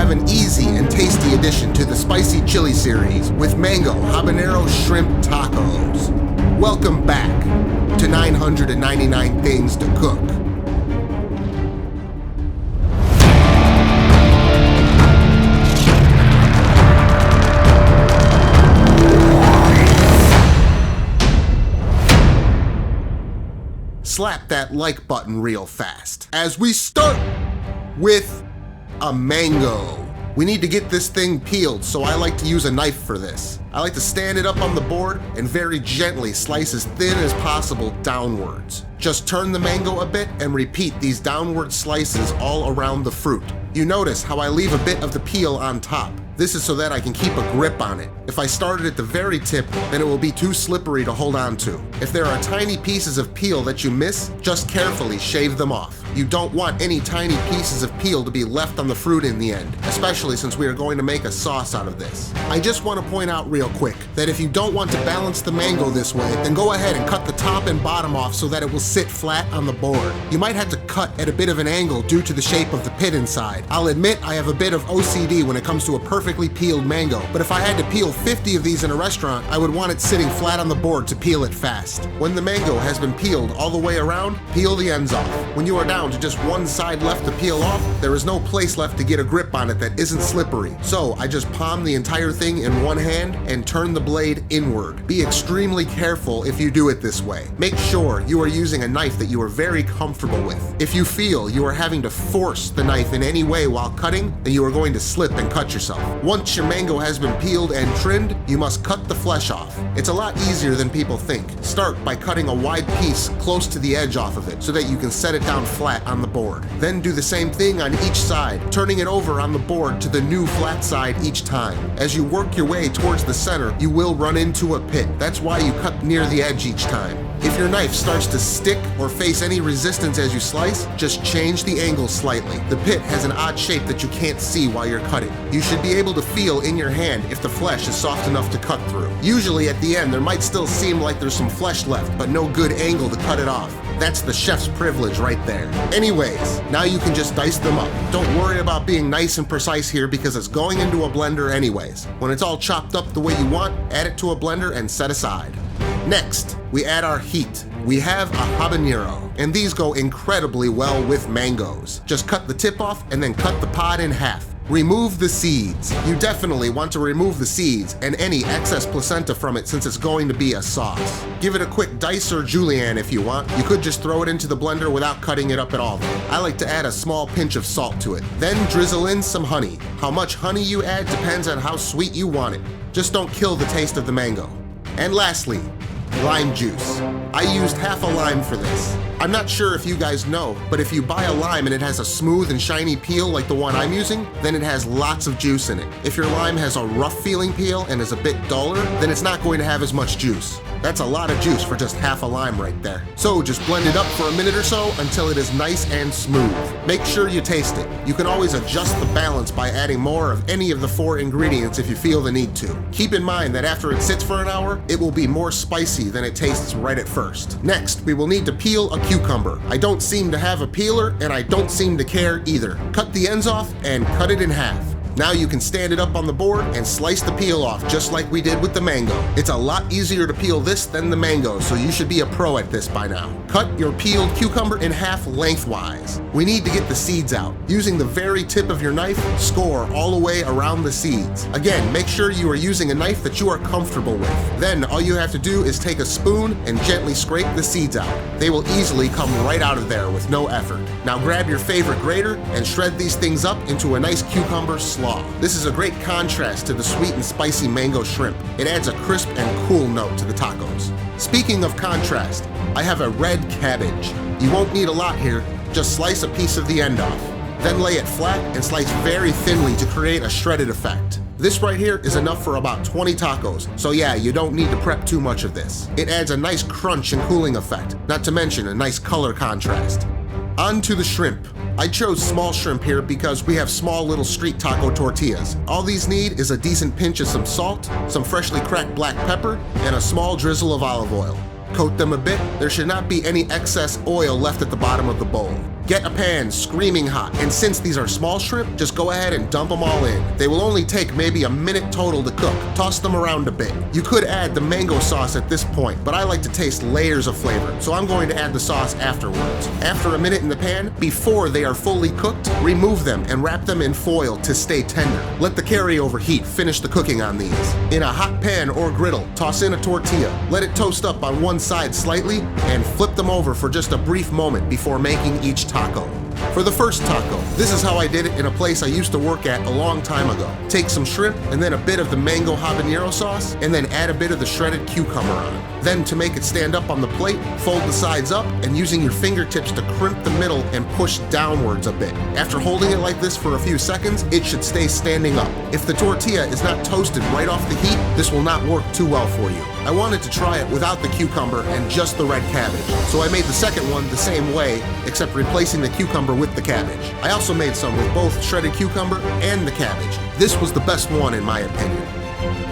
have an easy and tasty addition to the spicy chili series with Mango Habanero Shrimp Tacos. Welcome back to 999 Things to Cook. Slap that like button real fast as we start with a mango. We need to get this thing peeled, so I like to use a knife for this. I like to stand it up on the board and very gently slice as thin as possible downwards. Just turn the mango a bit and repeat these downward slices all around the fruit. You notice how I leave a bit of the peel on top. This is so that I can keep a grip on it. If I started at the very tip, then it will be too slippery to hold on to. If there are tiny pieces of peel that you miss, just carefully shave them off. You don't want any tiny pieces of peel to be left on the fruit in the end, especially since we are going to make a sauce out of this. I just want to point out real quick that if you don't want to balance the mango this way, then go ahead and cut the top and bottom off so that it will sit flat on the board. You might have to cut at a bit of an angle due to the shape of the pit inside. I'll admit I have a bit of OCD when it comes to a perfectly peeled mango, but if I had to peel 50 of these in a restaurant, I would want it sitting flat on the board to peel it fast. When the mango has been peeled all the way around, peel the ends off. When you are down to just one side left to peel off, there is no place left to get a grip on it that isn't slippery. So I just palm the entire thing in one hand and turn the blade inward. Be extremely careful if you do it this way. Make sure you are using a knife that you are very comfortable with. If you feel you are having to force the knife in any way while cutting, then you are going to slip and cut yourself. Once your mango has been peeled and trimmed, you must cut the flesh off. It's a lot easier than people think. Start by cutting a wide piece close to the edge off of it so that you can set it down flat on the board. Then do the same thing on each side, turning it over on the board to the new flat side each time. As you work your way towards the center, you will run into a pit. That's why you cut near the edge each time. If your knife starts to stick or face any resistance as you slice, just change the angle slightly. The pit has an odd shape that you can't see while you're cutting. You should be able to feel in your hand if the flesh is soft enough to cut through. Usually at the end, there might still seem like there's some flesh left, but no good angle to cut it off. That's the chef's privilege right there. Anyways, now you can just dice them up. Don't worry about being nice and precise here because it's going into a blender anyways. When it's all chopped up the way you want, add it to a blender and set aside. Next, we add our heat. We have a habanero, and these go incredibly well with mangoes. Just cut the tip off and then cut the pod in half. Remove the seeds. You definitely want to remove the seeds and any excess placenta from it since it's going to be a sauce. Give it a quick dice or julienne if you want. You could just throw it into the blender without cutting it up at all. I like to add a small pinch of salt to it. Then drizzle in some honey. How much honey you add depends on how sweet you want it. Just don't kill the taste of the mango. And lastly, lime juice. I used half a lime for this. I'm not sure if you guys know, but if you buy a lime and it has a smooth and shiny peel like the one I'm using, then it has lots of juice in it. If your lime has a rough feeling peel and is a bit duller, then it's not going to have as much juice. That's a lot of juice for just half a lime right there. So just blend it up for a minute or so until it is nice and smooth. Make sure you taste it. You can always adjust the balance by adding more of any of the 4 ingredients if you feel the need to. Keep in mind that after it sits for an hour, it will be more spicy than it tastes right at first. Next, we will need to peel a cucumber. I don't seem to have a peeler and I don't seem to care either. Cut the ends off and cut it in half. Now you can stand it up on the board and slice the peel off just like we did with the mango. It's a lot easier to peel this than the mango, so you should be a pro at this by now. Cut your peeled cucumber in half lengthwise. We need to get the seeds out. Using the very tip of your knife, score all the way around the seeds. Again, make sure you are using a knife that you are comfortable with. Then all you have to do is take a spoon and gently scrape the seeds out. They will easily come right out of there with no effort. Now grab your favorite grater and shred these things up into a nice cucumber slaw. This is a great contrast to the sweet and spicy mango shrimp. It adds a crisp and cool note to the tacos. Speaking of contrast, I have a red cabbage. You won't need a lot here, just slice a piece of the end off. Then lay it flat and slice very thinly to create a shredded effect. This right here is enough for about 20 tacos, so yeah, you don't need to prep too much of this. It adds a nice crunch and cooling effect, not to mention a nice color contrast. On to the shrimp. I chose small shrimp here because we have small little street taco tortillas. All these need is a decent pinch of some salt, some freshly cracked black pepper, and a small drizzle of olive oil. Coat them a bit. There should not be any excess oil left at the bottom of the bowl. Get a pan screaming hot, and since these are small shrimp, just go ahead and dump them all in. They will only take maybe a minute total to cook. Toss them around a bit. You could add the mango sauce at this point, but I like to taste layers of flavor, so I'm going to add the sauce afterwards. After a minute in the pan, before they are fully cooked, remove them and wrap them in foil to stay tender. Let the carryover heat finish the cooking on these. In a hot pan or griddle, toss in a tortilla. Let it toast up on one side slightly, and flip them over for just a brief moment before making each taco. For the first taco, this is how I did it in a place I used to work at a long time ago. Take some shrimp and then a bit of the Mango Habanero sauce, and then add a bit of the shredded cucumber on it. Then to make it stand up on the plate, fold the sides up and using your fingertips to crimp the middle and push downwards a bit. After holding it like this for a few seconds, it should stay standing up. If the tortilla is not toasted right off the heat, this will not work too well for you. I wanted to try it without the cucumber and just the red cabbage, so I made the second one the same way, except replacing the cucumber with the cabbage. I also made some with both shredded cucumber and the cabbage. This was the best one in my opinion.